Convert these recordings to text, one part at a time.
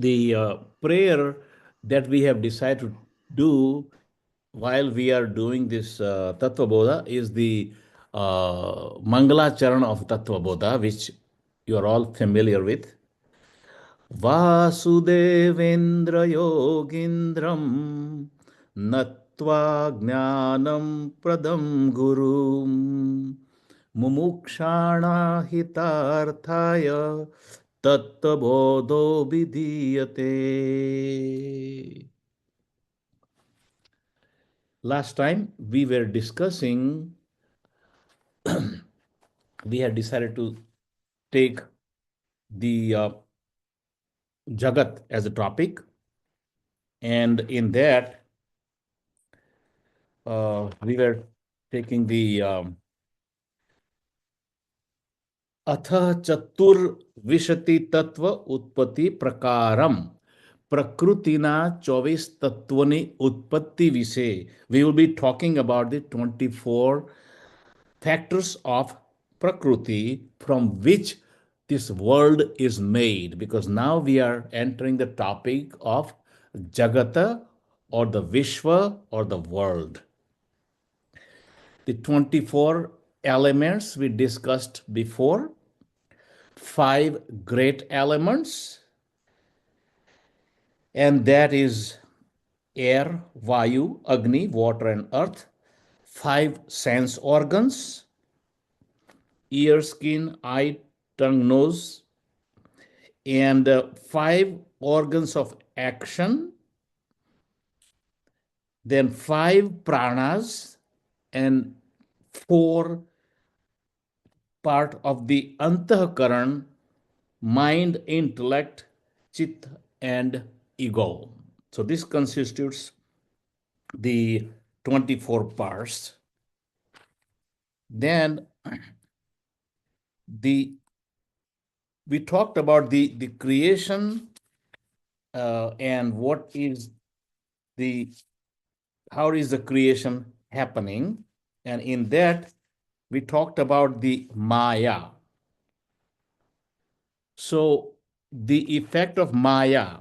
the prayer that we have decided to do while we are doing this Tattva Bodha is the Mangala Charan of Tattva Bodha, which you are all familiar with. Vasudevendra Yogindram Natva Jnanam Pradam Gurum Mumukshana Hitarthaya Tattabodho Vidiyate. Last time we were discussing, we had decided to take the Jagat as a topic, and in that we were taking the अथ चतुर्विशति तत्व उत्पत्ति प्रकारम प्रकृतिना 24 तत्वोनी उत्पत्ति विषे. We will be talking about the 24 factors of Prakriti from which this world is made, because now we are entering the topic of Jagata or the Vishwa or the world. The 24 elements we discussed before, 5 great elements, and that is air, Vayu, Agni, water and earth, 5 sense organs, ear, skin, eye, tongue, nose, and 5 organs of action, then 5 pranas, and 4 part of the Antahkarana, mind, intellect, Chitta, and ego. So this constitutes the 24 parts. Then we talked about the creation and how is the creation happening, and in that we talked about the Maya. So the effect of Maya.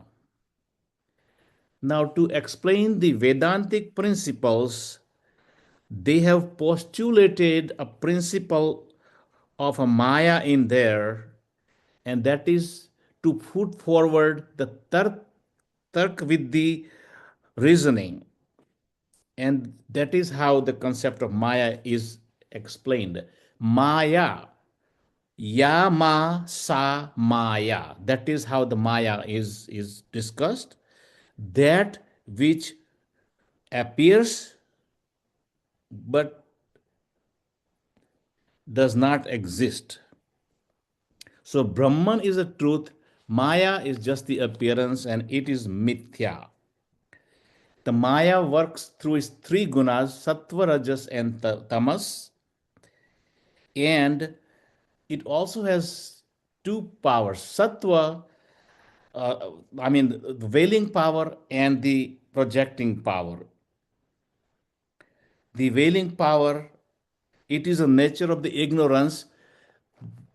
Now, to explain the Vedantic principles, they have postulated a principle of a Maya in there, and that is to put forward the tark with the reasoning. And that is how the concept of Maya is explained. Maya, Yama Sa Maya. That is how the Maya is discussed. That which appears but does not exist. So Brahman is a truth, Maya is just the appearance, and it is mithya. The Maya works through its 3 gunas, sattva, rajas, and tamas, and it also has 2 powers, sattva, the veiling power and the projecting power. The veiling power, it is a nature of the ignorance.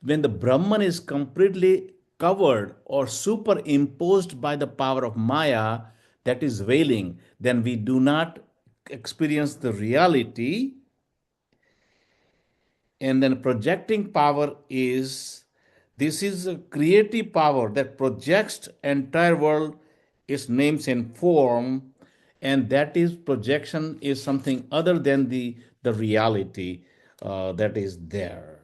When the Brahman is completely covered or superimposed by the power of Maya, that is veiling, then we do not experience the reality. And then projecting power is, this is a creative power that projects entire world, its names and form, and that is projection is something other than the reality that is there.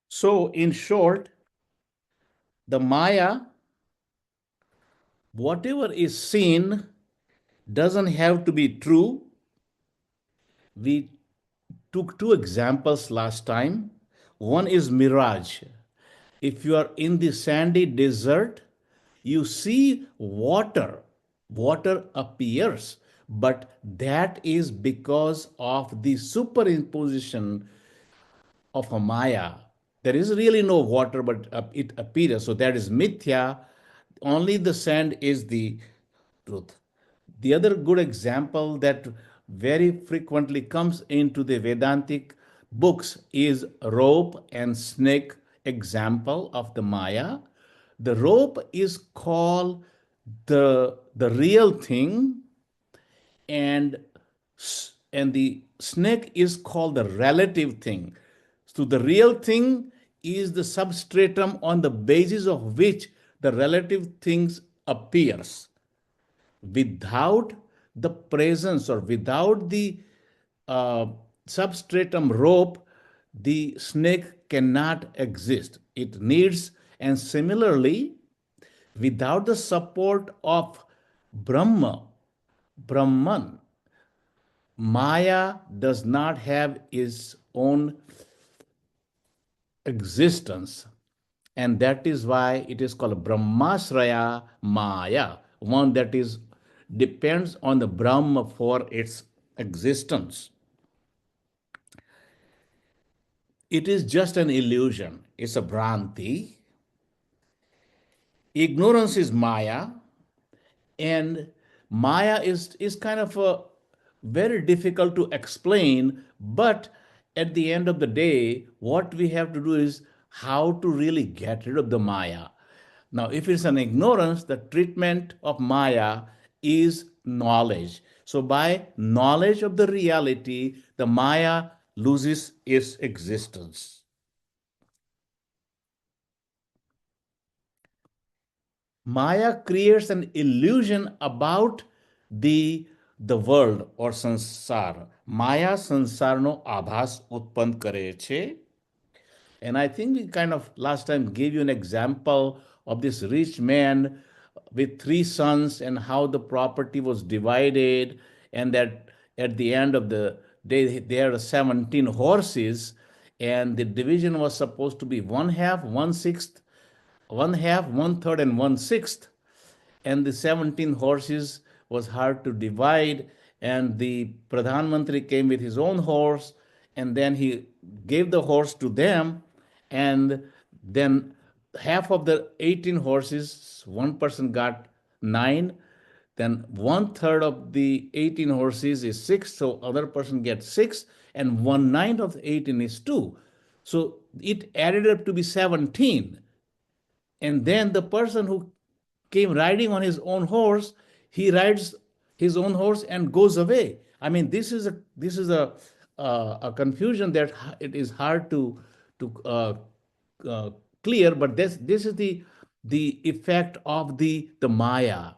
So in short, the Maya, whatever is seen doesn't have to be true. We took 2 examples last time. One is mirage. If you are in the sandy desert, you see water. Water appears, but that is because of the superimposition of a Maya. There is really no water, but it appears. So that is mithya. Only the sand is the truth. The other good example that very frequently comes into the Vedantic books is rope and snake example of the Maya. The rope is called the real thing, and the snake is called the relative thing. So the real thing is the substratum on the basis of which the relative things appears. Without the presence or without the uh, substratum rope, the snake cannot exist. It needs, and similarly, without the support of Brahma, Brahman, Maya does not have its own existence. And that is why it is called Brahmasraya Maya, one that is depends on the Brahma for its existence. It is just an illusion, it's a Bhranti. Ignorance is Maya, and Maya is kind of a very difficult to explain, but at the end of the day, what we have to do is how to really get rid of the Maya. Now, if it's an ignorance, the treatment of Maya is knowledge. So by knowledge of the reality, the Maya loses its existence. Maya creates an illusion about the world or sansar. Maya sansarનો આભાસ ઉત્પન્ન કરે છે. And I think we kind of last time gave you an example of this rich man with three sons and how the property was divided, and that at the end of the day there are 17 horses, and the division was supposed to be one half, one sixth, one half, one third, and one sixth. And the 17 horses was hard to divide. And the Pradhan Mantri came with his own horse, and then he gave the horse to them. And then half of the 18 horses, one person got 9. Then one third of the 18 horses is 6, so other person gets 6, and 1/9 of the 18 is 2. So it added up to be 17. And then the person who came riding on his own horse, he rides his own horse and goes away. I mean, this is a confusion that it is hard to uh, clear, but this is the effect of the Maya.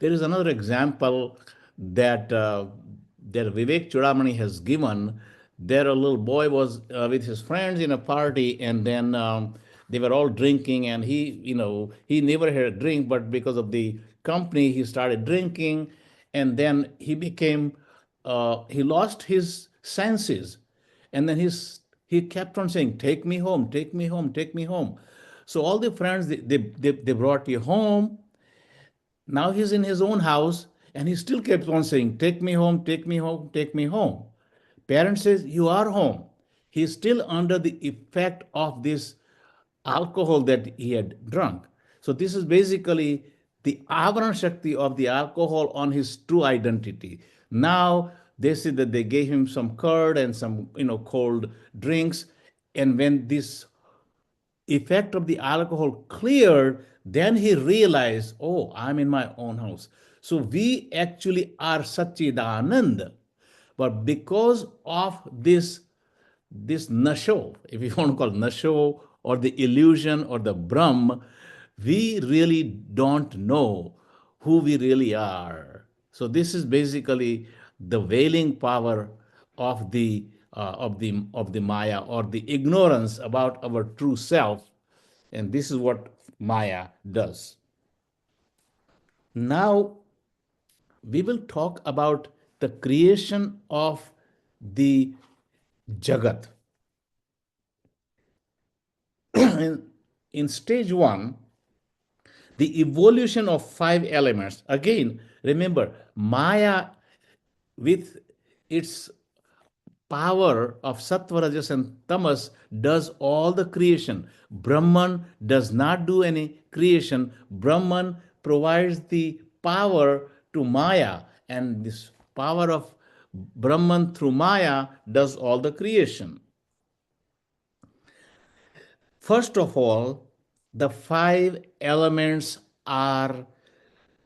There is another example that Vivek Chudamani has given. There, a little boy was with his friends in a party, and then they were all drinking, and he never had a drink, but because of the company, he started drinking, and then he lost his senses, and then he kept on saying, "Take me home, take me home, take me home." So all the friends they brought you home. Now he's in his own house, and he still kept on saying, "Take me home, take me home, take me home." Parent says, "You are home." He's still under the effect of this alcohol that he had drunk. So this is basically the avaran shakti of the alcohol on his true identity. Now they say that they gave him some curd and some cold drinks, and when this effect of the alcohol cleared, then he realized, "Oh, I'm in my own house." So we actually are Satchidanand. But because of this nasho, if you want to call it nasho, or the illusion or the brahm, we really don't know who we really are. So this is basically the veiling power of the Maya, or the ignorance about our true self, and this is what Maya does. Now we will talk about the creation of the Jagat. In stage one, the evolution of 5 elements. Again, remember, Maya, with its power of sattva, rajas, and tamas, does all the creation. Brahman does not do any creation. Brahman provides the power to Maya, and this power of Brahman through Maya does all the creation. First of all, the five elements are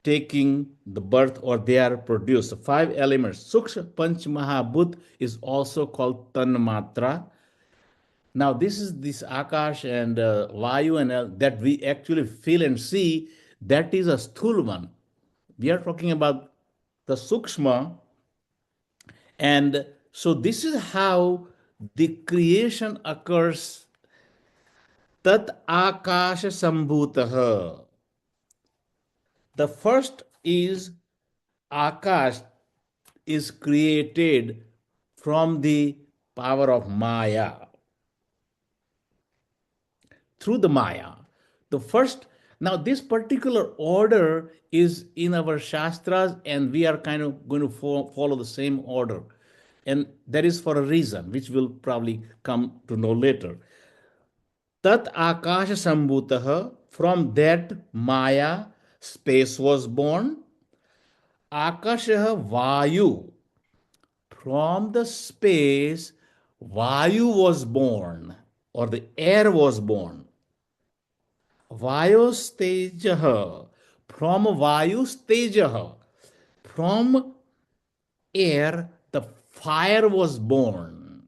taking the birth or they are produced. The five elements. Suksha Panch Mahabhut is also called Tanmatra. Now, this Akash and Vayu and that we actually feel and see, that is a sthul one. We are talking about the Sukshma, and so this is how the creation occurs. Tat Akash Sambhutah. The first is Akash is created from the power of Maya, through the Maya. The first, now this particular order is in our Shastras, and we are kind of going to follow the same order. And that is for a reason, which we'll probably come to know later. Tat Akash Sambhutah, from that Maya, space was born. Akashah Vayu, from the space, Vayu was born, or the air was born. Vayostejah, from Vayustejah, from air, the fire was born.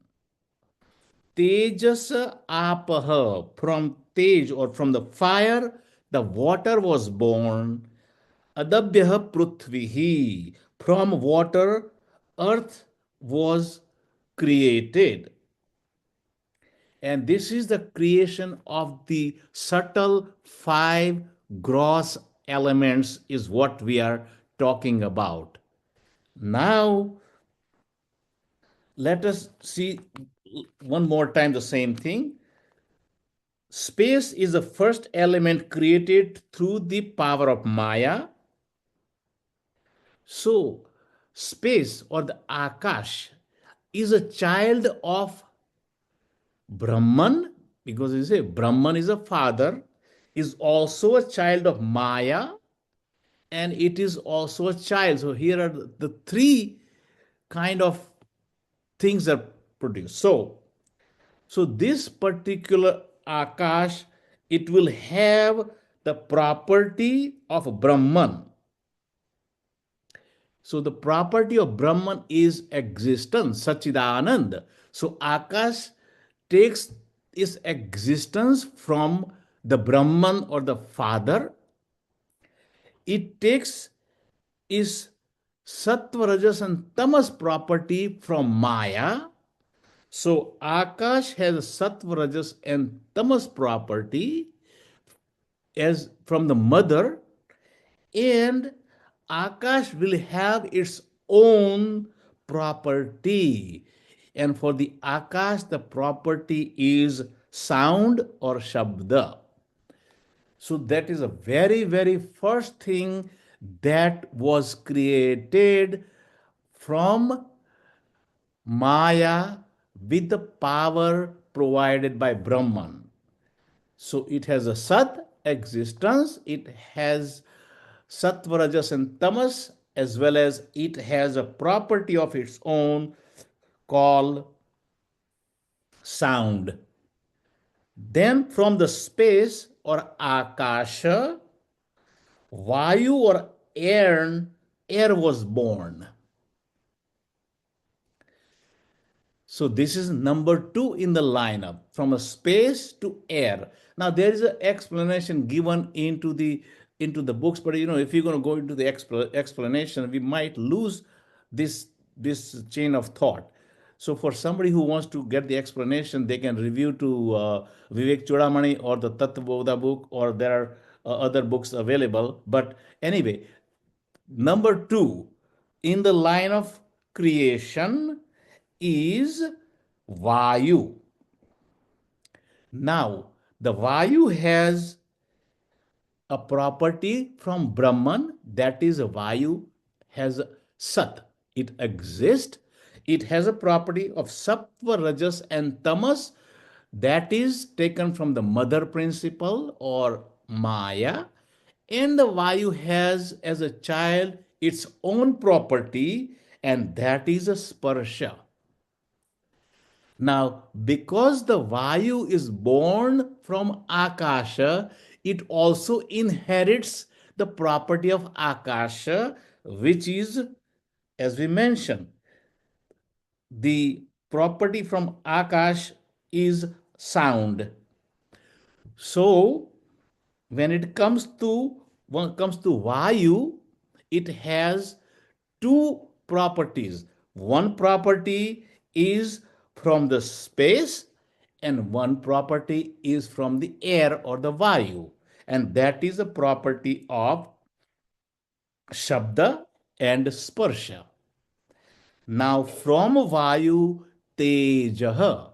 Tejas Apaha, from Tej or from the fire, the water was born. Adabhyah Prithvihi, from water, earth was created. And this is the creation of the subtle five gross elements, is what we are talking about. Now, let us see one more time the same thing. Space is the first element created through the power of Maya. So, space or the Akash is a child of Brahman, because you say Brahman is a father, is also a child of Maya, and it is also a child. So here are the three kind of things that produced. So this particular Akash, it will have the property of Brahman. So the property of Brahman is existence, Sachidanand. So Akash takes its existence from the Brahman or the Father. It takes its Sattva, Rajas, and Tamas property from Maya. So Akash has Sattva, Rajas, and Tamas property as from the mother, and Akash will have its own property. And for the Akash, the property is sound or Shabda. So that is a very, very first thing that was created from Maya with the power provided by Brahman. So it has a Sat existence, it has Sattva, Rajas, and Tamas, as well as it has a property of its own called sound. Then from the space or Akasha, Vayu or air was born. So this is number 2 in the lineup, from a space to air. Now there is an explanation given into the books, but if you're going to go into the explanation, we might lose this chain of thought. So for somebody who wants to get the explanation, they can review to Vivek Chudamani or the Tattva Bodha book, or there are other books available. But anyway, number 2 in the line of creation is Vayu. Now, the Vayu has a property from Brahman, that is, Vayu has Sat. It exists. It has a property of Sattva, Rajas, and Tamas, that is taken from the mother principle or Maya. And the Vayu has, as a child, its own property, and that is a sparsha. Now, because the Vayu is born from Akasha, it also inherits the property of Akasha, which is, as we mentioned, the property from Akash is sound. So, when it comes to Vayu, it has two properties. One property is from the space, and one property is from the air or the Vayu, and that is a property of Shabda and Sparsha. Now, from Vayu Tejaha,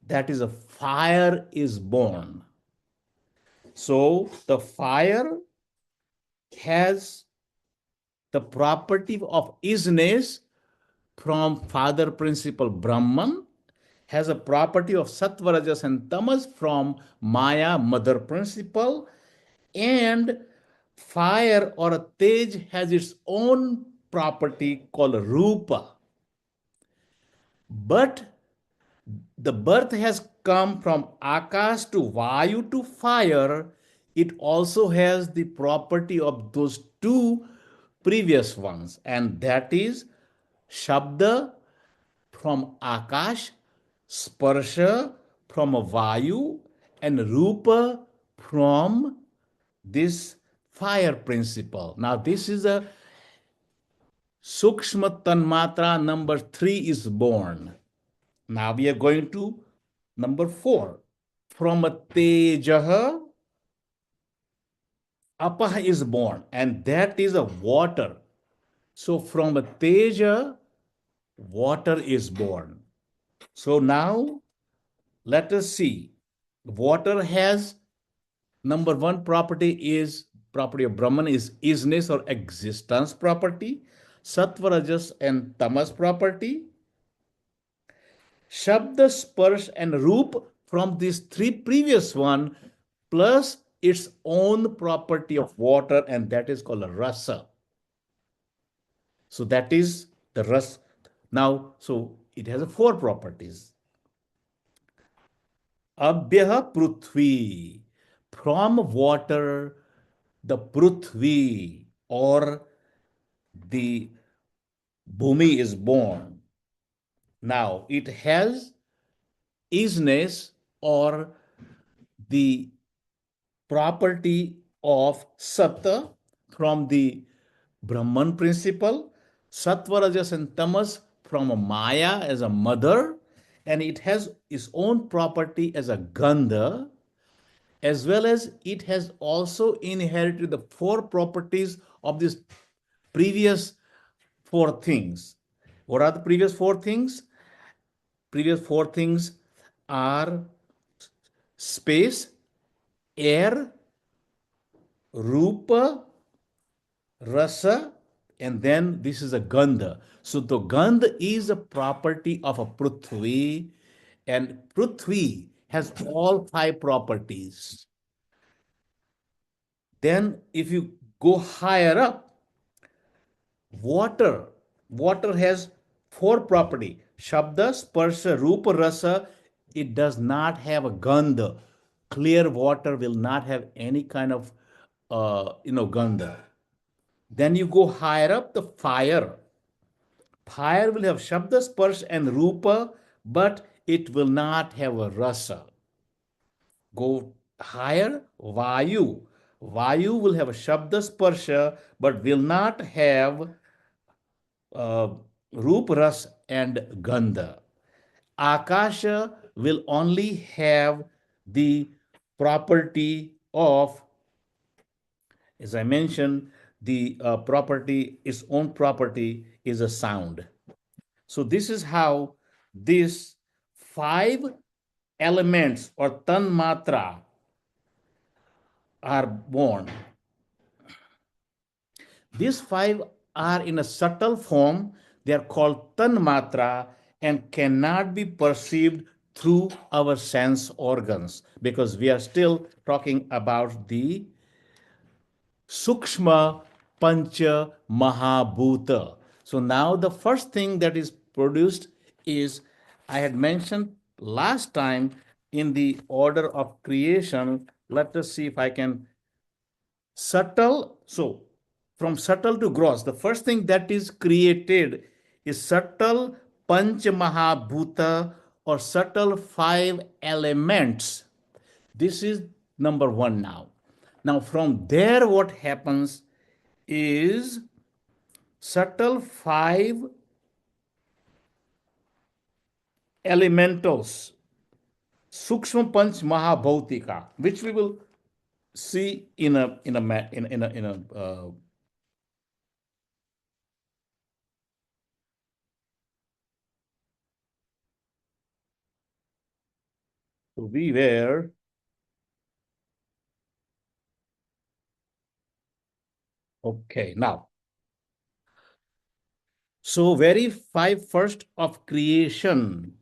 that is a fire is born. So the fire has the property of isness from father principle Brahman, has a property of sattva, rajas, and tamas from Maya, mother principle, and fire or a tej has its own property called rupa. But the birth has come from Akash to Vayu to fire. It also has the property of those two previous ones, and that is Shabda from Akash, Sparsha from a Vayu, and Rupa from this fire principle. Now, this is a Sukshma Tanmatra number 3 is born. Now we are going to number 4. From a Tejaha, Apaha is born, and that is a water. So from a Teja, water is born. So now let us see. Water has number 1 property is property of Brahman is isness or existence property, Sattva, Rajas, and Tamas property, Shabda, Sparsh, and Roop from these 3 previous one, plus its own property of water, and that is called a rasa. So that is the ras. Now, so it has 4 properties. Abhyaha Prithvi. From water, the Prithvi or the Bhumi is born. Now, it has isness or the property of Satta from the Brahman principle, Sattva, Rajas, and Tamas from a Maya as a mother, and it has its own property as a Gandha, as well as it has also inherited the 4 properties of these previous 4 things. What are the previous 4 things? Previous 4 things are space, air, rupa, rasa, and then this is a gandha. So the gandha is a property of a prithvi, and prithvi has all 5 properties. Then if you go higher up, water has 4 property: shabda, sparsha, rupa, rasa. It does not have a gandha. Clear water will not have any kind of gandha. Then you go higher up, the fire. Fire will have Shabda, Sparsh, and Rupa, but it will not have a Rasa. Go higher, Vayu. Vayu will have a Shabda, Sparsha, but will not have uh, Rup, Ras, and Gandha. Akasha will only have the property of, as I mentioned, the property, its own property is a sound. So this is how these 5 elements or tanmatra are born. These 5 are in a subtle form. They are called tanmatra and cannot be perceived through our sense organs, because we are still talking about the Sukshma Pancha Mahabhuta. So now the first thing that is produced is, I had mentioned last time in the order of creation. Let us see if I can subtle. So from subtle to gross, the first thing that is created is subtle panch mahabhuta, or subtle five elements. This is number one now. Now from there, what happens is subtle five elementals, Sukshma Panch Mahabhautika, which we will see in a we were okay now. So very five first of creation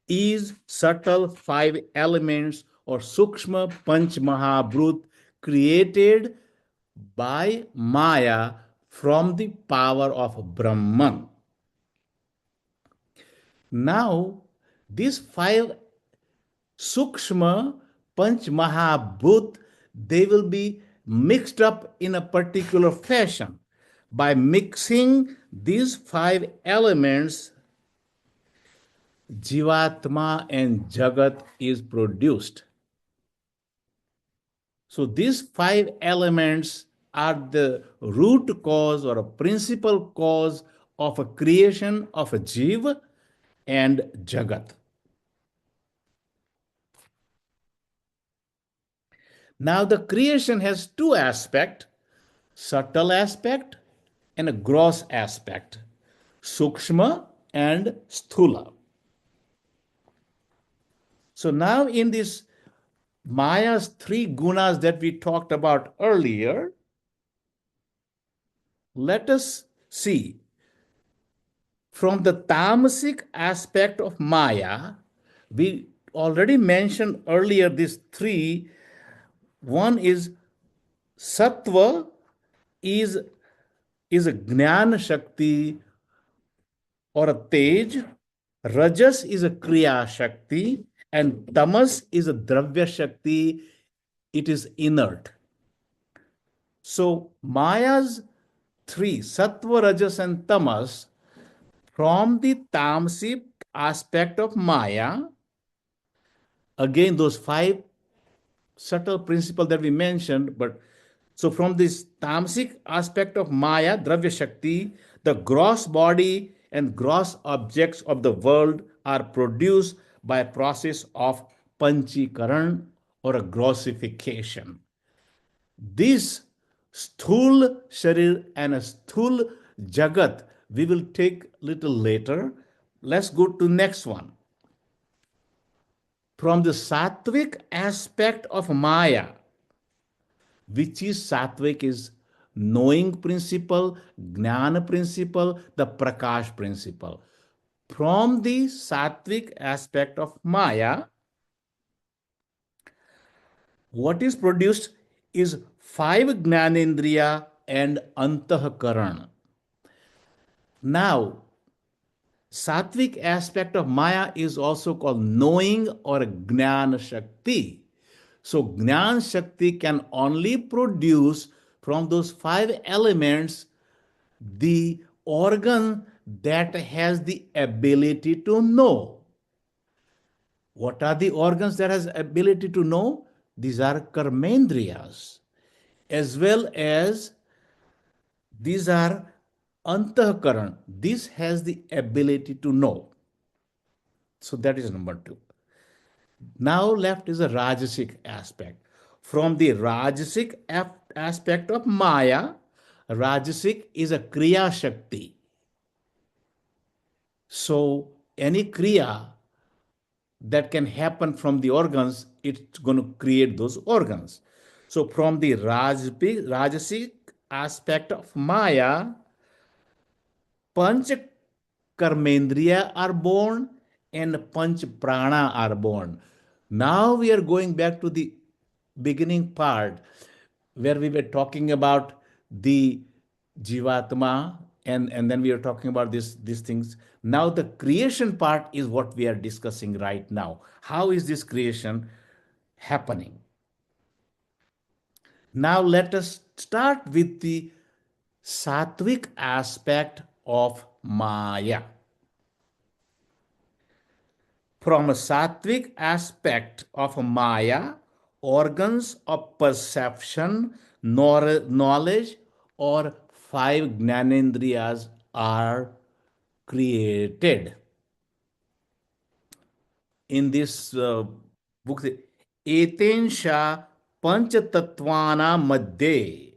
is subtle five elements, or Sukshma Panch Mahabhut, created by Maya from the power of Brahman. Now, these five Sukshma Panch Mahabhut, they will be mixed up in a particular fashion. By mixing these five elements, Jivatma and Jagat is produced. So these five elements are the root cause or a principal cause of a creation of a Jiva and Jagat. Now the creation has two aspects, subtle aspect and a gross aspect, Sukshma and Sthula. So now in this Maya's three gunas that we talked about earlier, let us see from the tamasic aspect of Maya. We already mentioned earlier these three. One is Sattva, is a Jnana Shakti or a Tej. Rajas is a Kriya Shakti, and Tamas is a Dravya Shakti. It is inert. So Maya's three, Sattva, Rajas, and Tamas, from the Tamasic aspect of Maya, again, those five subtle principles that we mentioned, but so from this tamasic aspect of Maya, Dravya Shakti, the gross body and gross objects of the world are produced by a process of Panchikaran, or a grossification. This sthul sharir and a sthul jagat we will take little later. Let's go to next one. From the sattvic aspect of Maya, which is sattvic, is knowing principle, jnana principle, the prakash principle. From the sattvic aspect of Maya, what is produced is five jnanendriya and Antahkarana. Now, sattvic aspect of Maya is also called knowing or Jnana Shakti. So, Jnana Shakti can only produce from those five elements the organ that has the ability to know. What are the organs that has ability to know? These are karmendriyas, as well as these are antahkaran. This has the ability to know. So that is number two. Now left is a rajasic aspect. From the rajasic aspect of Maya, rajasic is a kriya shakti. So any kriya that can happen from the organs, it's going to create those organs. So from the rajasic aspect of Maya, Panch Karmendriya are born and Panch Prana are born. Now we are going back to the beginning part where we were talking about the Jivatma and then we are talking about these things. Now the creation part is what we are discussing right now. How is this creation happening? Now let us start with the sattvic aspect of Maya. From a sattvic aspect of Maya, organs of perception, knowledge, or five Jnanendriyas are created. In this book, Etensha Panchatatvana Madhye.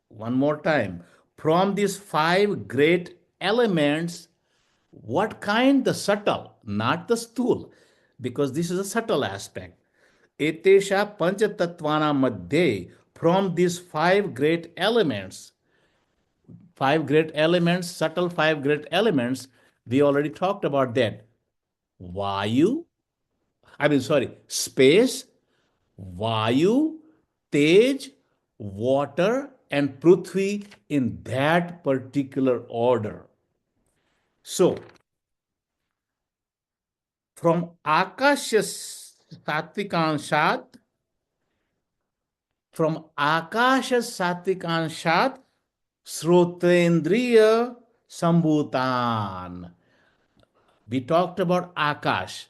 One more time. From these five great elements, what kind? The subtle, not the stool, because this is a subtle aspect. Etesha Panchatatvana Madhye. From these five great elements, subtle five great elements, we already talked about that. Vayu, space, Vayu, Tej, water, and Prithvi in that particular order. So, from Akasha Satvikanshat, Srotendriya Sambhutan. We talked about Akash.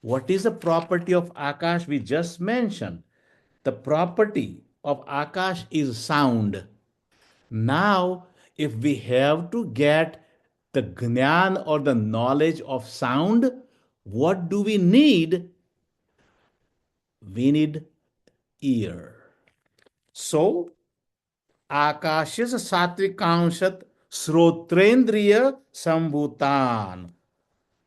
What is the property of Akash? We just mentioned. The property of Akash is sound. Now, if we have to get the Gnan or the knowledge of sound, what do we need? We need ear. So, Akashis Satvikanshat Srotrendriya Sambhutan.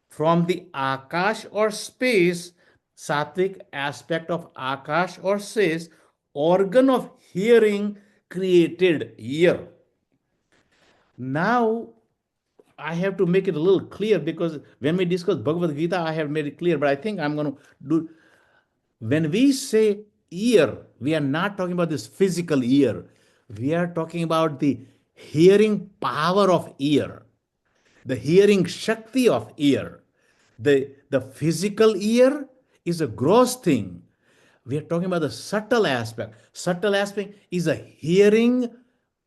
From the Akash or space, sattvic aspect of Akash or space, organ of hearing created ear. Now, I have to make it a little clear because when we discuss Bhagavad Gita, I have made it clear, but I think I'm going to do. When we say ear, we are not talking about this physical ear. We are talking about the hearing power of ear, the hearing shakti of ear. The physical ear is a gross thing. We are talking about the subtle aspect. Subtle aspect is a hearing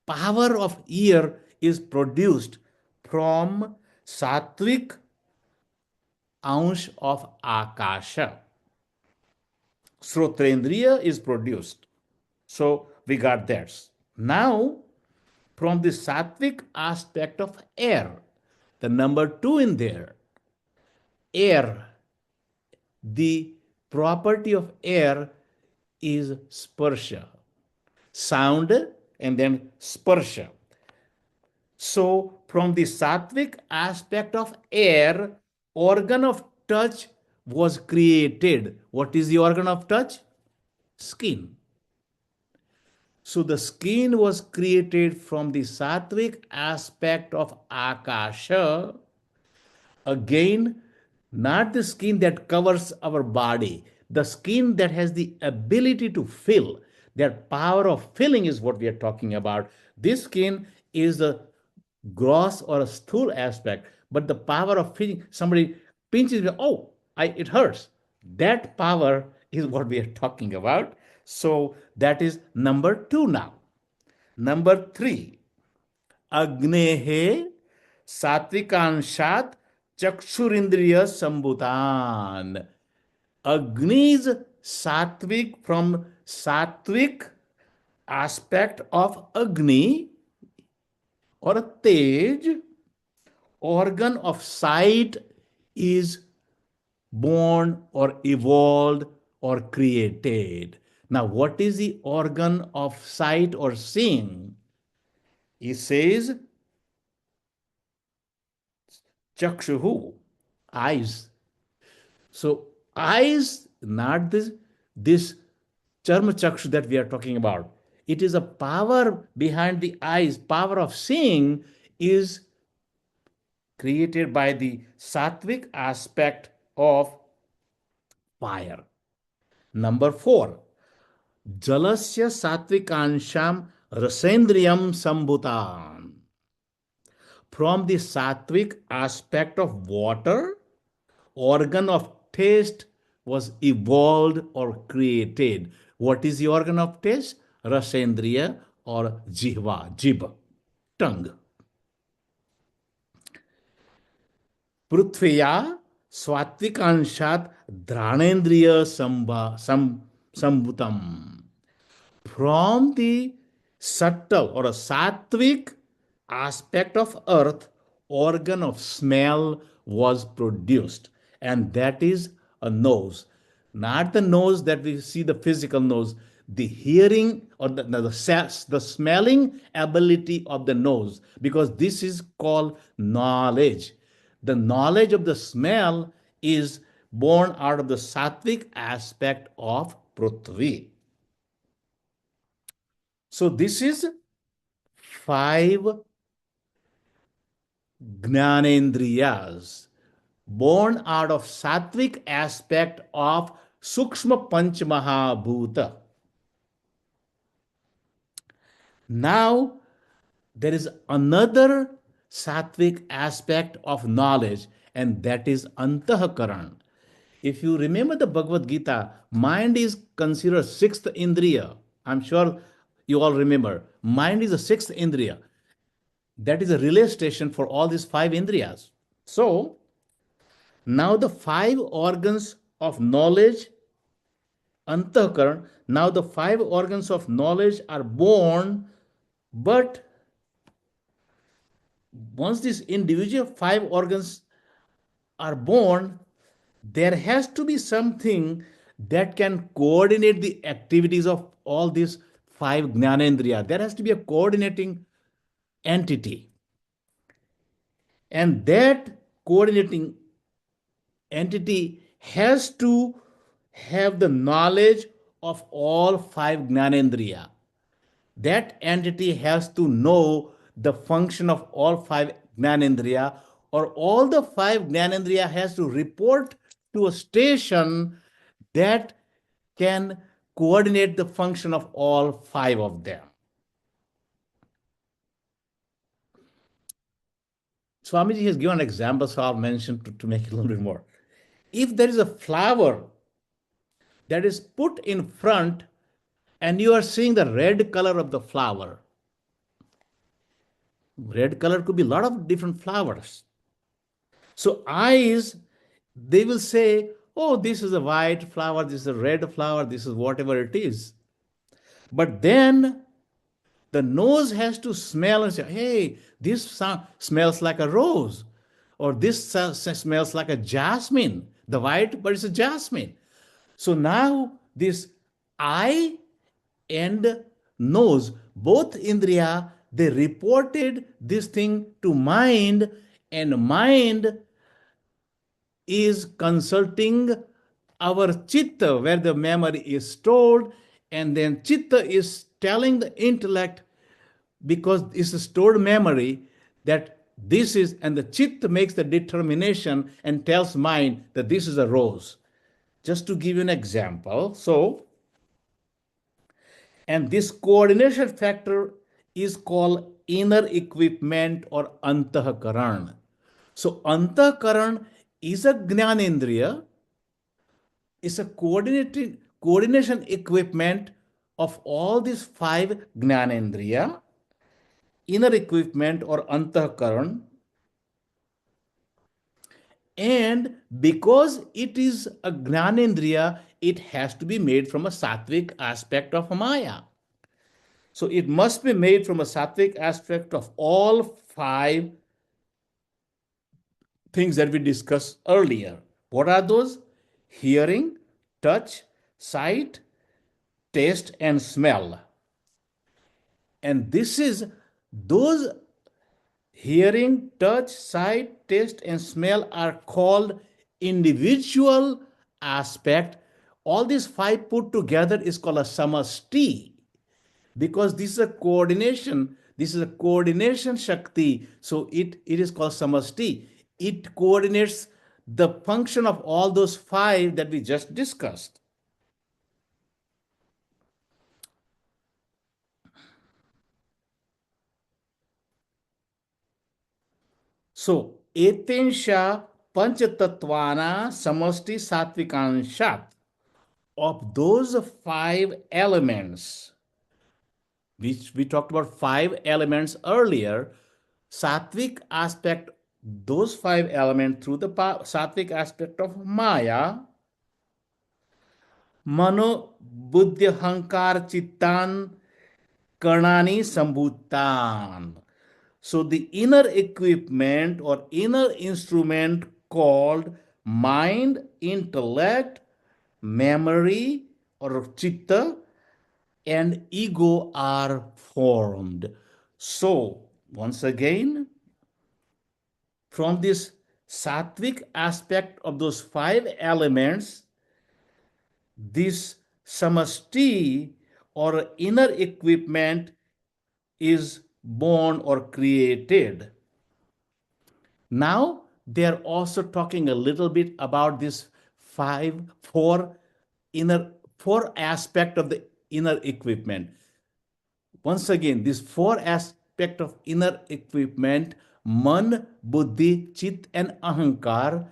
power of ear is produced from sattvic ounce of akasha. Srotrendriya is produced. So we got that. Now, from the sattvic aspect of air, the number two in there, air, the property of air is sparsha, sound, and then sparsha. So, from the sattvic aspect of air, organ of touch was created. What is the organ of touch? Skin. So, the skin was created from the sattvic aspect of akasha. Again, not the skin that covers our body, the skin that has the ability to fill. That power of filling is what we are talking about. This skin is a gross or a stool aspect, but the power of filling, somebody pinches me, oh, it hurts. That power is what we are talking about. So that is number two now. Number three, Agnehe Satvikanshat Chakshurindriya Sambhutan. Agni is sattvic from sattvic aspect of Agni or a Tej. Organ of sight is born or evolved or created. Now, what is the organ of sight or seeing? He says chakshuhu, eyes. So eyes, not this charma chakshu that we are talking about. It is a power behind the eyes. Power of seeing is created by the sattvic aspect of fire. Number four, jalasya sattvikansham rasendriyam sambhutan. from the sattvic aspect of water, organ of taste was evolved or created. What is the organ of taste? Rasendriya or jibha, tongue. पृथ्व्या स्वात्विकांशात घ्राणेन्द्रिय संभूतम. From the subtle or a sattvic aspect of earth, organ of smell was produced, and that is a nose. Not the nose that we see, the physical nose, the hearing or the smelling ability of the nose, because this is called knowledge. The knowledge of the smell is born out of the sattvic aspect of Prithvi. So this is five Gnanendriyas born out of sattvic aspect of Sukshma Panch Mahabhuta. Now there is another sattvic aspect of knowledge, and that is Antahkarana. If you remember the Bhagavad Gita, mind is considered sixth indriya. I'm sure you all remember. Mind is a sixth indriya. That is a relay station for all these five indriyas. So, now the five organs of knowledge, Antahkaran, now the five organs of knowledge are born, but once these individual five organs are born, there has to be something that can coordinate the activities of all these five Jnanendriya. There has to be a coordinating entity. And that coordinating entity has to have the knowledge of all five Jnanendriya. That entity has to know the function of all five Jnanendriya, or all the five Jnanendriya has to report to a station that can coordinate the function of all five of them. Swamiji has given an example, so I'll mention to make it a little bit more. If there is a flower that is put in front and you are seeing the red color of the flower, red color could be a lot of different flowers. So eyes, they will say, oh, this is a white flower, this is a red flower, this is whatever it is. But then the nose has to smell and say, hey, this smells like a rose, or this smells like a jasmine. The white, but it's a jasmine. So now this eye and nose, both indriya, they reported this thing to mind, and mind is consulting our chitta, where the memory is stored, and then chitta is telling the intellect, because it's a stored memory, that this is, and the chitta makes the determination and tells mind that this is a rose. Just to give you an example, so, and this coordination factor is called inner equipment or Antahkarana. So Antahkarana is a Jnanendriya, is a coordination equipment of all these five Jnanendriya, inner equipment or Antahkaran. And because it is a Jnanendriya, it has to be made from a sattvic aspect of Maya. So it must be made from a sattvic aspect of all five things that we discussed earlier. What are those? Hearing, touch, sight, taste, and smell. And this is those hearing, touch, sight, taste, and smell are called individual aspect. All these five put together is called a samasti, because this is a coordination. This is a coordination shakti. So it is called samasti. It coordinates the function of all those five that we just discussed. So, etensha panchatatvana samasti sattvikanshat. Of those five elements, which we talked about five elements earlier, sattvic aspect, those five elements through the sattvic aspect of Maya, mano, buddhi, hankar, chittan, karnani, sambhutan. So the inner equipment or inner instrument called mind, intellect, memory or chitta and ego are formed. So once again, from this sattvic aspect of those five elements, this samasti or inner equipment is born or created. Now they are also talking a little bit about this four aspect of the inner equipment. Once again, these four aspect of inner equipment, man, buddhi, chit, and ahankar,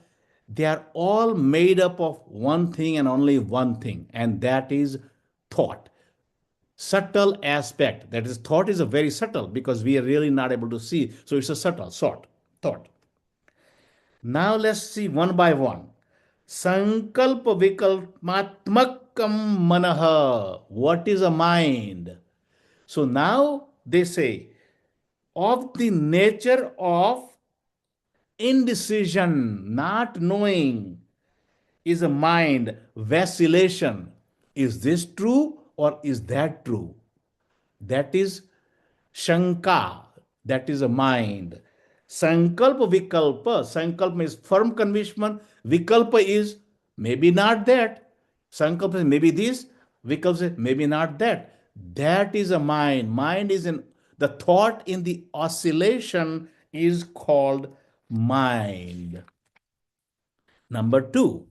they are all made up of one thing and only one thing, and that is thought. Subtle aspect. That is, thought is a very subtle because we are really not able to see. So it's a subtle sort thought. Now let's see one by one. Sankalpa vikalpatmakam manaha. What is a mind? So now they say, of the nature of indecision, not knowing, is a mind, vacillation. Is this true or is that true? That is Shanka, that is a mind. Sankalpa Vikalpa. Sankalpa is firm conviction. Vikalpa is maybe not that. Sankalpa is maybe this. Vikalpa is maybe not that. That is a mind. Mind is in the thought in the oscillation is called mind. Number two,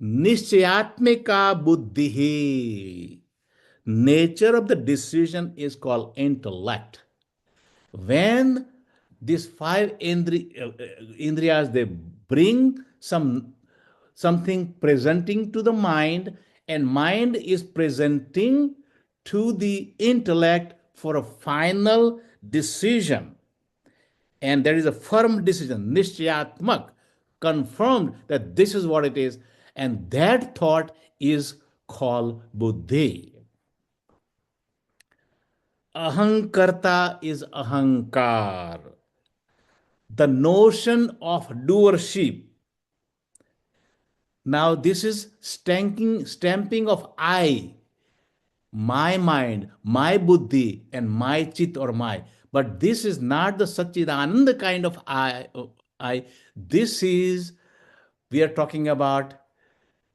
Nishchayatmika Buddhi. Nature of the decision is called intellect. When these five indriyas they bring something presenting to the mind, and mind is presenting to the intellect for a final decision, and there is a firm decision, nishchayatmak, confirmed that this is what it is, and that thought is called buddhi. Ahamkarta is ahankar. The notion of doership. Now, this is stamping of I, my mind, my buddhi, and my chit or my. But this is not the Satchidananda kind of I. This is, we are talking about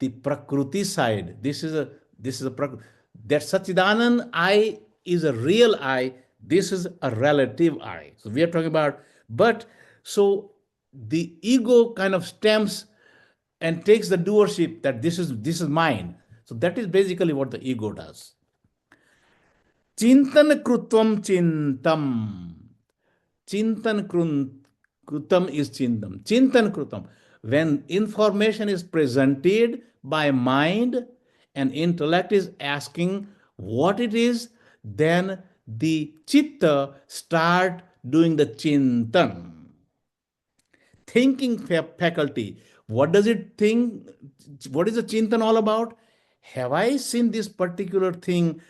the Prakriti side. This is a that Satchidanand I is a real I. This is a relative I. So we are talking about, but so the ego kind of stamps and takes the doership that this is mine. So that is basically what the ego does. Chintan krutvam chintam. Chintan krutam is chintam. Chintan krutam. When information is presented by mind and intellect is asking what it is, then the chitta start doing the chintan. Thinking faculty. What does it think? What is the chintan all about? Have I seen this particular thing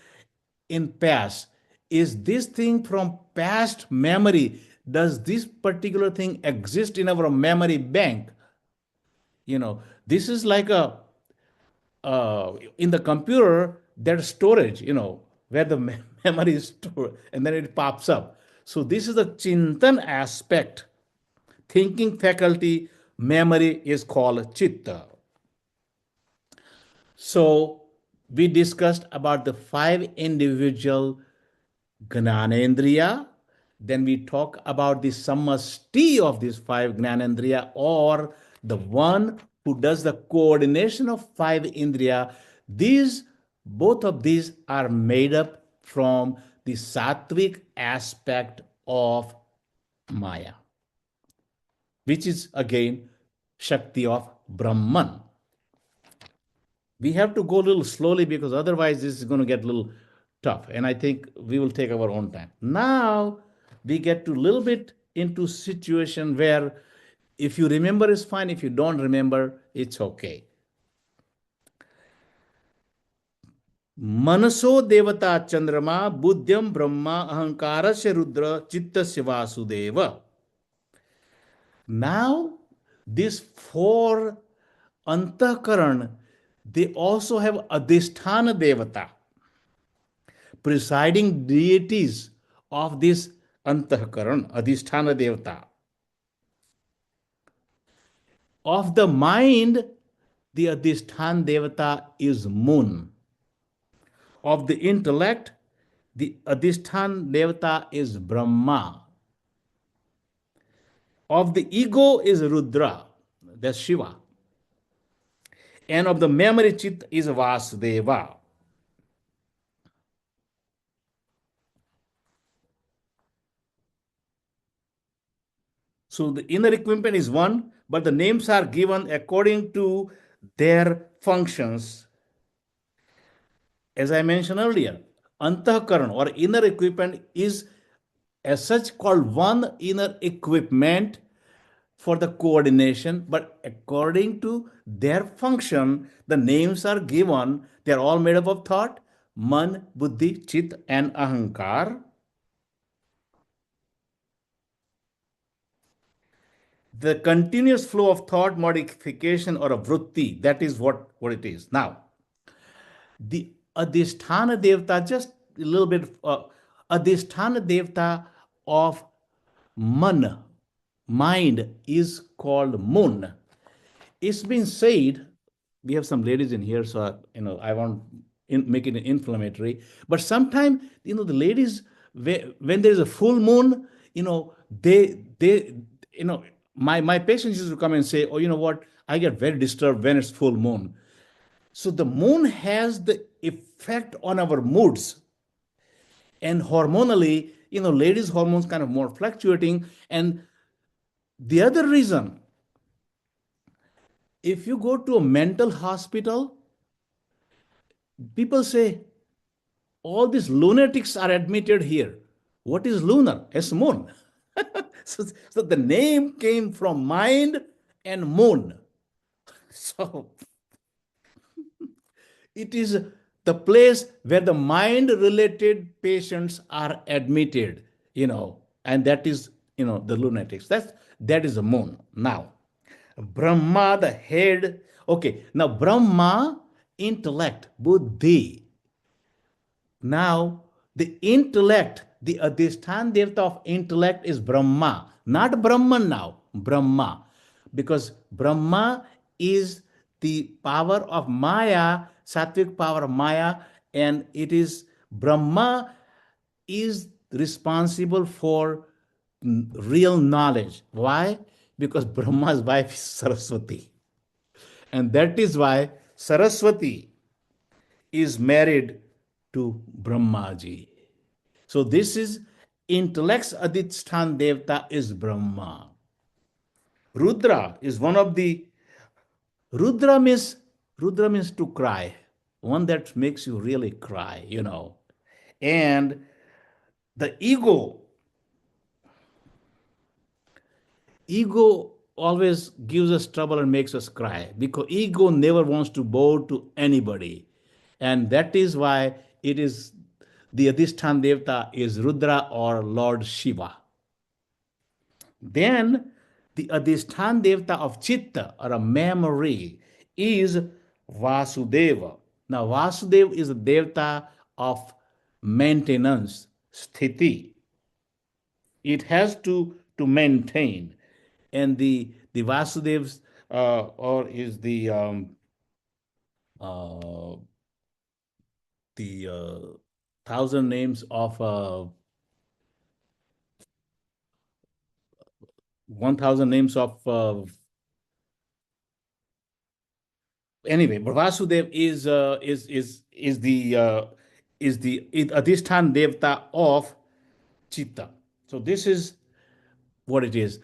in past? Is this thing from past memory? Does this particular thing exist in our memory bank? This is like a in the computer there's storage, where the memory is stored and then it pops up. So this is the chintan aspect. Thinking faculty, memory is called chitta. So we discussed about the five individual Gnanendriya. Then we talk about the samasti of these five Gnanendriya, or the one who does the coordination of five Indriya. Both of these are made up from the sattvic aspect of Maya. which is again Shakti of Brahman. We have to go a little slowly because otherwise this is going to get a little tough. And I think we will take our own time. Now we get to a little bit into situation where if you remember it's fine. If you don't remember, it's okay. मनसो देवता चंद्रमा बुद्ध्यम ब्रह्मा अहंकार से रुद्र चित्त से Vasudev. Now these four antahkaran, they also have adhisthana devata, presiding deities of this antahkaran, adhisthana devata. Of the mind, the adhisthana devata is moon. Of the intellect, the adhisthana devata is Brahma. Of the ego is Rudra, that's Shiva. And of the memory Chitta is Vasudeva. So the inner equipment is one, but the names are given according to their functions. As I mentioned earlier, Antahkaran or inner equipment is as such called one inner equipment for the coordination, but according to their function, the names are given. They're all made up of thought, man, buddhi, chit, and ahankar. The continuous flow of thought modification or a vritti, that is what it is. Now, the adhisthana devata, just a little bit, adhisthana devata of man, mind, is called moon. It's been said, we have some ladies in here, so I won't make it inflammatory. But sometimes, the ladies, when there is a full moon, they, my patients used to come and say, oh, you know what, I get very disturbed when it's full moon. So the moon has the effect on our moods. And hormonally, ladies' hormones kind of more fluctuating. And the other reason, if you go to a mental hospital, people say, all these lunatics are admitted here. What is lunar? It's moon. So the name came from mind and moon. So it is the place where the mind related patients are admitted, and that is, the lunatics. That is the moon. Now, Brahma, the head. Okay, now Brahma, intellect, Buddhi. Now, the intellect, the adhisthana devata of intellect is Brahma, not Brahman now, Brahma. Because Brahma is the power of Maya, sattvic power of Maya, and it is Brahma is responsible for real knowledge. Why? Because Brahma's wife is Saraswati. And that is why Saraswati is married to Brahmaji. So this is intellect's adhisthana devata is Brahma. Rudra is one of the Rudra means to cry, one that makes you really cry, And the ego always gives us trouble and makes us cry because ego never wants to bow to anybody. And that is why it is the Adhisthana Devata is Rudra or Lord Shiva. Then the Adhisthana Devata of Chitta or a memory is Vasudeva. Now, Vasudeva is a Devata of maintenance, sthiti. It has to maintain. And the Vasudevs or is uh, the 1,000 names of 1,000 names of anyway. But Vasudev is the Adhisthana Devata of Chitta. So this is what it is.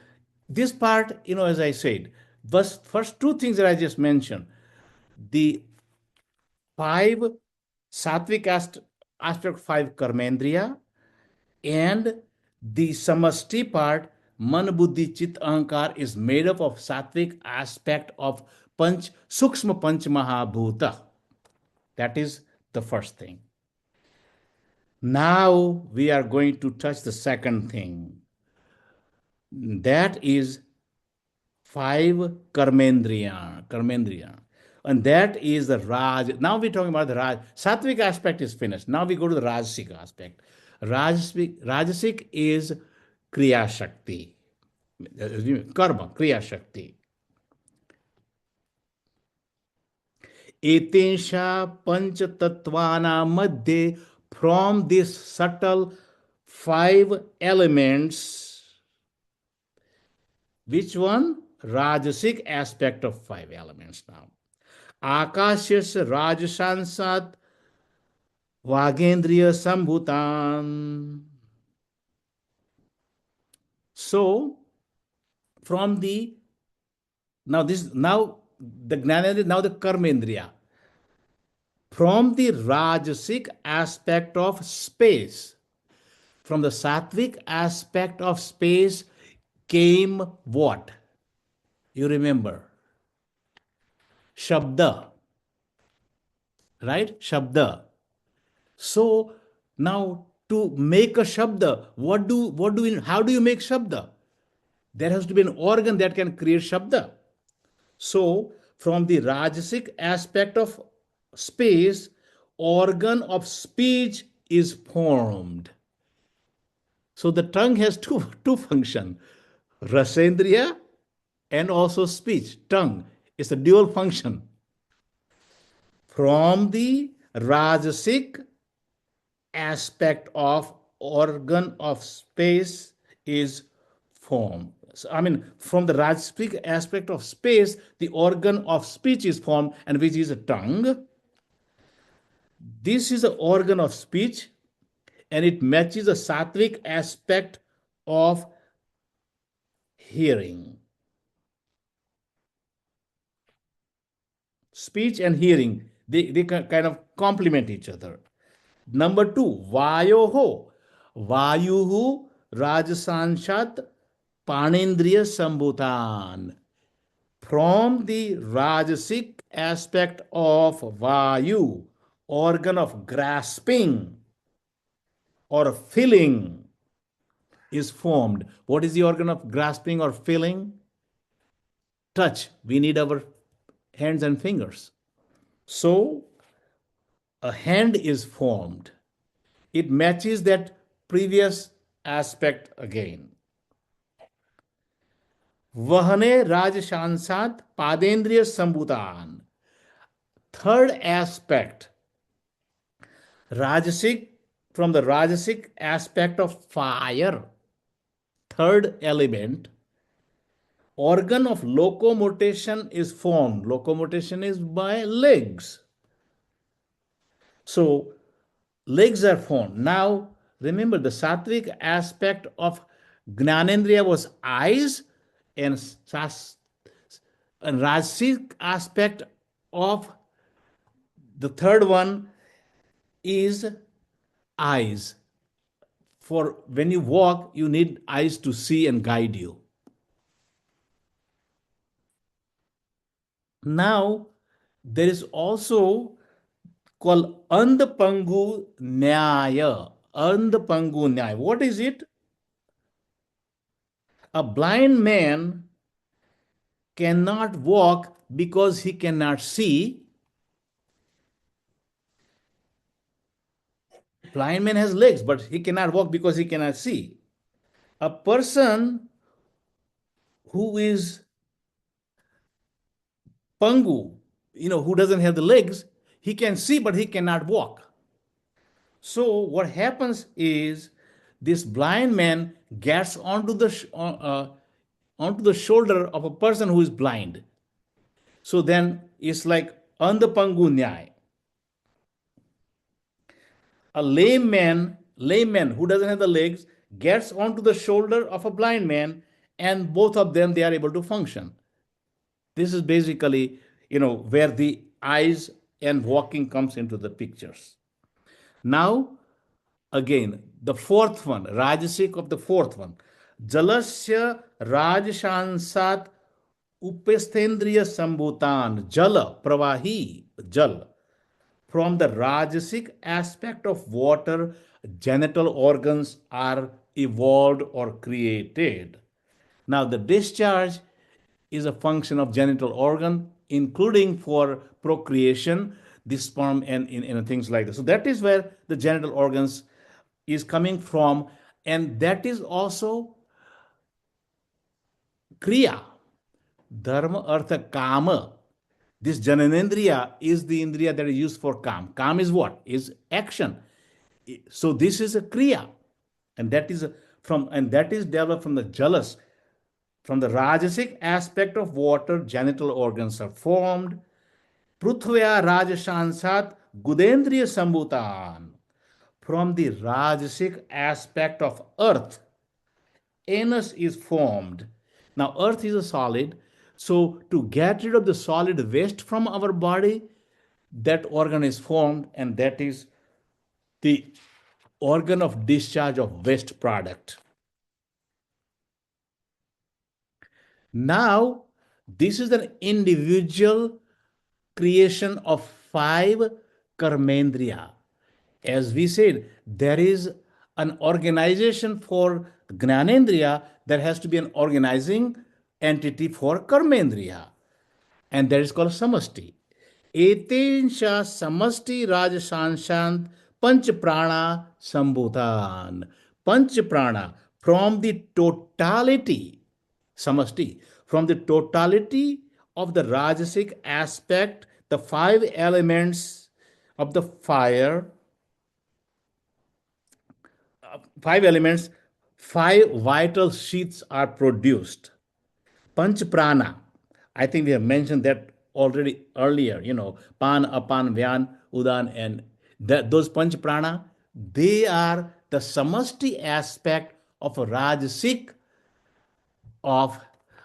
This part, as I said, first two things that I just mentioned, the five sattvic aspect, five karmendriya, and the samasti part, man buddhi chit ahankar, is made up of sattvic aspect of panch sukshma panch mahabhuta. That is the first thing. Now we are going to touch the second thing. That is five karmendriya. And that is the Raj. Now we're talking about the Raj. Sattvic aspect is finished. Now we go to the Rajasic aspect. Rajasic is Kriya Shakti. Karma, Kriya Shakti. Etensha Panch Tattvana Madhye, from this subtle five elements, which one? Rajasic aspect of five elements now. Akashya Rajasansat Vagendriya Sambhutan. So, from the now the Gnanendriya, now the Karmendriya. From the Rajasic aspect of space, from the Sattvic aspect of space came what? You remember? Shabda, right? Shabda. So now to make a shabda, how do you make shabda? There has to be an organ that can create shabda. So from the Rajasic aspect of space, organ of speech is formed. So the tongue has two functions, rasendriya and also speech. Tongue is a dual function. From the Rajasic aspect of organ of space is formed. So, from the Rajasic aspect of space, the organ of speech is formed, and which is a tongue. This is the organ of speech, and it matches the sattvic aspect of hearing. Speech and hearing, they kind of complement each other. Number two, Vayoho. Vayuhu Rajasanshat Panendriya Sambhutan. From the Rajasic aspect of Vayu, organ of grasping or feeling, is formed. What is the organ of grasping or feeling? Touch. We need our hands and fingers. So a hand is formed. It matches that previous aspect again. Vahane Rajashansat Padendriya Sambhutan. Third aspect, Rajasic, from the Rajasic aspect of fire. Third element, organ of locomotion is formed. Locomotion is by legs. So legs are formed. Now remember, the sattvic aspect of Gnanendriya was eyes, and Rajasic aspect of the third one is eyes. For when you walk, you need eyes to see and guide you. Now, there is also called Andpangu Nyaya. Andpangu Nyaya. What is it? A blind man cannot walk because he cannot see. Blind man has legs, but he cannot walk because he cannot see. A person who is pangu, who doesn't have the legs, he can see, but he cannot walk. So what happens is this blind man gets onto the shoulder of a person who is blind. So then it's like andapangu nyai. A layman who doesn't have the legs gets onto the shoulder of a blind man, and both of them, they are able to function. This is basically, where the eyes and walking comes into the pictures. Now, again, the fourth one, Rajasic of the fourth one. Jalasya Rajashansat Upesthendriya Sambhutan Jala Pravahi Jal. From the Rajasic aspect of water, genital organs are evolved or created. Now, the discharge is a function of genital organ, including for procreation, the sperm and things like that. So that is where the genital organs is coming from, and that is also kriya, dharma, artha, kama. This jananendriya is the indriya that is used for kam. Kam is what? Is action. So this is a kriya, and that is developed from the jalas. From the Rajasic aspect of water, genital organs are formed. Prithvya Rajashansat Gudendriya Sambhutan. From the Rajasic aspect of earth, anus is formed. Now, earth is a solid. So, to get rid of the solid waste from our body, that organ is formed, and that is the organ of discharge of waste product. Now, this is an individual creation of five karmendriya. As we said, there is an organization for Gnanendriya, there has to be an organizing entity for Karmendriya, and that is called Samasti. Etensha Samasti Rajasanshant Panch Prana Sambhutan. Panch Prana, from the totality, Samasti, from the totality of the Rajasic aspect, the five elements of the five elements, five vital sheaths are produced. Panch prana. I think we have mentioned that already earlier. Pan, apan, vyan, udan, and those panch prana, they are the samasti aspect of a rajasic of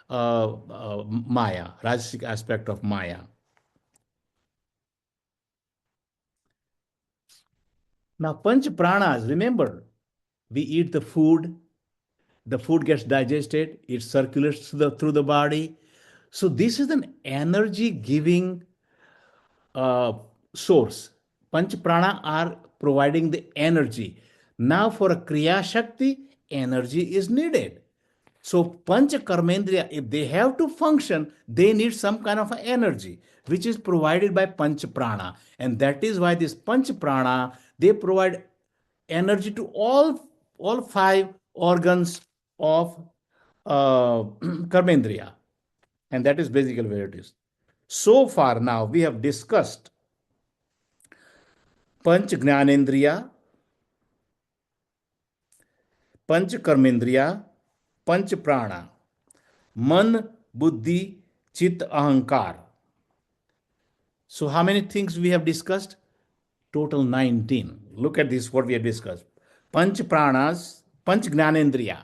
Maya, rajasic aspect of Maya. Now, panch pranas, remember, we eat the food gets digested, it circulates through the body. So, this is an energy giving uh, source. Panch prana are providing the energy. Now, for a Kriya Shakti, energy is needed. So, Panch Karmendriya, if they have to function, they need some kind of energy, which is provided by Panch Prana. And that is why this Panch Prana, they provide energy to all five organs of Karmendriya. And that is basically where it is. So far now, we have discussed Panch Gnanendriya, Panch Karmendriya, Panch Prana, Man, Buddhi, Chit, Ahamkara. So, how many things we have discussed? Total 19. Look at this, what we have discussed. Panch Pranas, Panch Gnanendriya.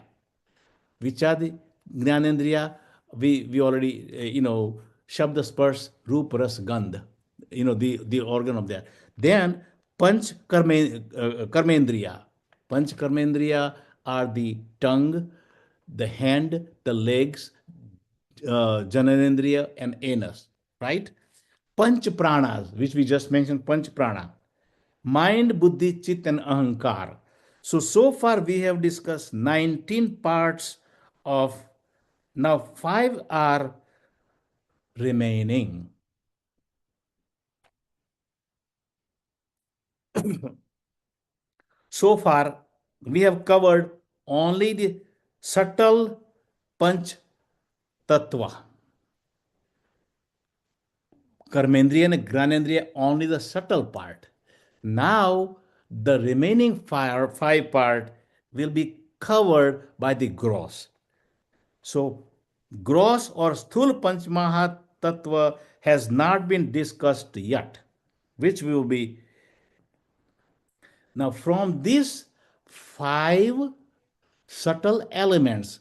Which are the Gnanendriya? We already, Shabda Spars, Roop, Ras, Gandh. The organ of that. Then, Karmendriya. Panch Karmendriya are the tongue, the hand, the legs, Jananendriya, and anus, right? Panch pranas, which we just mentioned, panch prana, mind, buddhi, chit, and ahankar. So far we have discussed 19 parts of, now 5 are remaining. So far we have covered only the subtle panch tattva. Karmendriya and Granendriya, only the subtle part. Now, the remaining five part will be covered by the gross. So, gross or Sthul Panchmaha Tattva has not been discussed yet, which will be. Now, from these five subtle elements,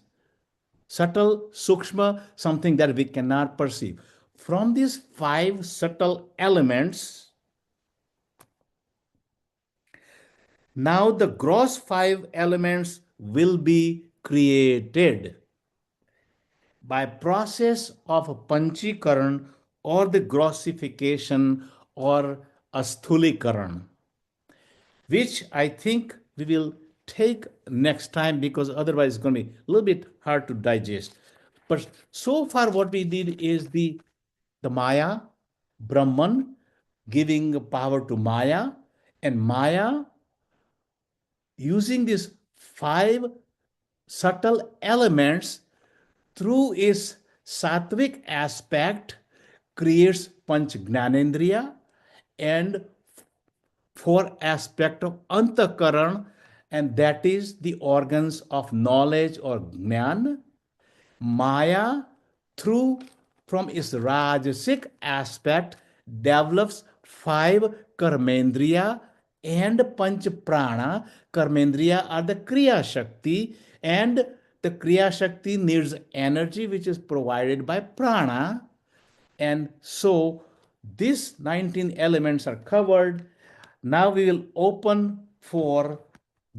subtle, sukshma, something that we cannot perceive. From these five subtle elements, now the gross five elements will be created by process of panchikaran or the grossification or asthulikaran, which I think we will take next time because otherwise it's going to be a little bit hard to digest. But so far, what we did is the Maya, Brahman, giving power to Maya, and Maya using these five subtle elements through its sattvic aspect creates panch gnanendriya and four aspect of Antahkarana, and that is the organs of knowledge or jnana. Maya, through from its rajasic aspect, develops five karmendriya and panch prana. Karmendriya are the kriya shakti, and the kriya shakti needs energy, which is provided by prana. And so these 19 elements are covered. Now we will open for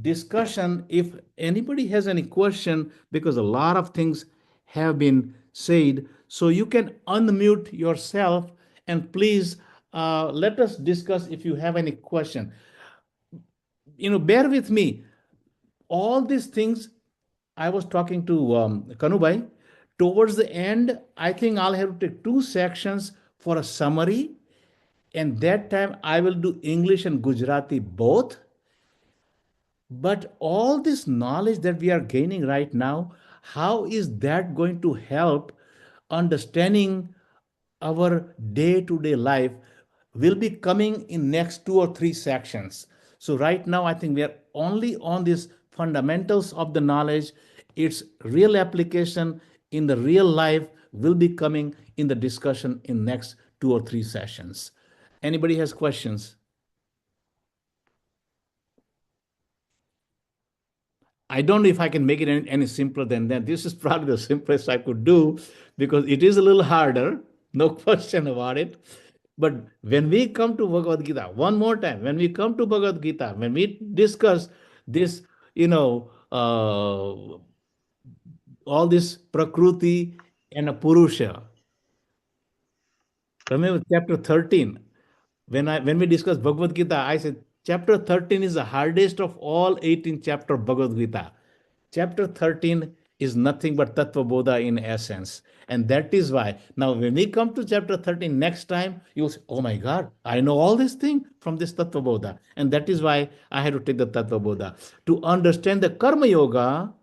discussion if anybody has any question, because a lot of things have been said. So you can unmute yourself and please let us discuss if you have any question. Bear with me. All these things I was talking to Kanubai. Towards the end, I think I'll have to take two sections for a summary, and that time I will do English and Gujarati both. But all this knowledge that we are gaining right now, how is that going to help understanding our day-to-day life will be coming in next two or three sections. So right now, I think we are only on these fundamentals of the knowledge. Its real application in the real life will be coming in the discussion in next two or three sessions. Anybody has questions? I don't know if I can make it any simpler than that. This is probably the simplest I could do because it is a little harder, no question about it. But when we come to Bhagavad Gita, one more time, when we come to Bhagavad Gita, when we discuss this, all this Prakriti and a Purusha, remember chapter 13, when we discussed Bhagavad Gita, I said chapter 13 is the hardest of all 18 chapter of Bhagavad Gita. Chapter 13 is nothing but Tattva Bodha in essence. And that is why now when we come to chapter 13 next time, you'll say, oh my God, I know all this thing from this Tattva Bodha. And that is why I had to take the Tattva Bodha. To understand the Karma Yoga,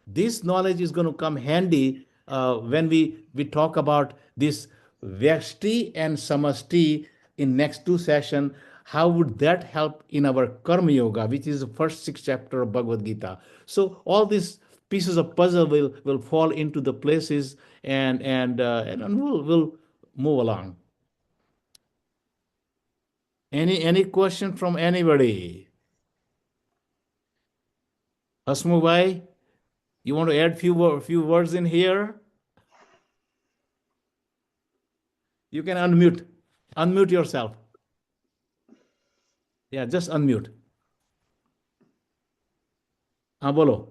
this knowledge is going to come handy when we talk about this Vyashti and Samasti in next two session. How would that help in our Karma Yoga, which is the first six chapter of Bhagavad Gita? So all these pieces of puzzle will fall into the places and we'll move along. Any question from anybody? Hasmubhai, you want to add few words in here? You can unmute yourself. Yeah, just unmute. Bolo.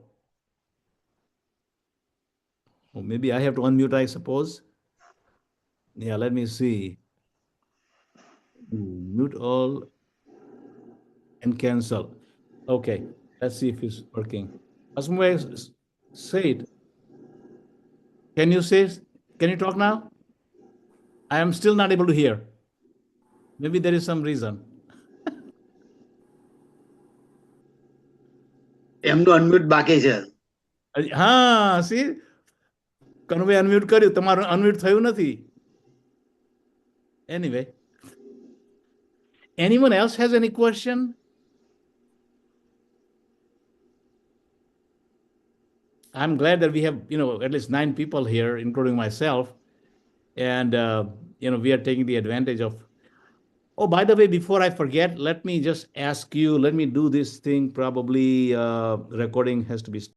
Oh, maybe I have to unmute, I suppose. Yeah, let me see. Mute all and cancel. Okay, let's see if it's working. Asmubhai, say it. Can you say? Can you talk now? I am still not able to hear. Maybe there is some reason. એમનું unmute બાકી છે. હા, see? Kanubhai unmute કર્યું, તમારું unmute થયું નથી. Anyway. Anyone else has any question? I'm glad that we have, at least 9 people here, including myself. And, we are taking the advantage of. Oh, by the way, before I forget, let me just ask you, let me do this thing. Probably recording has to be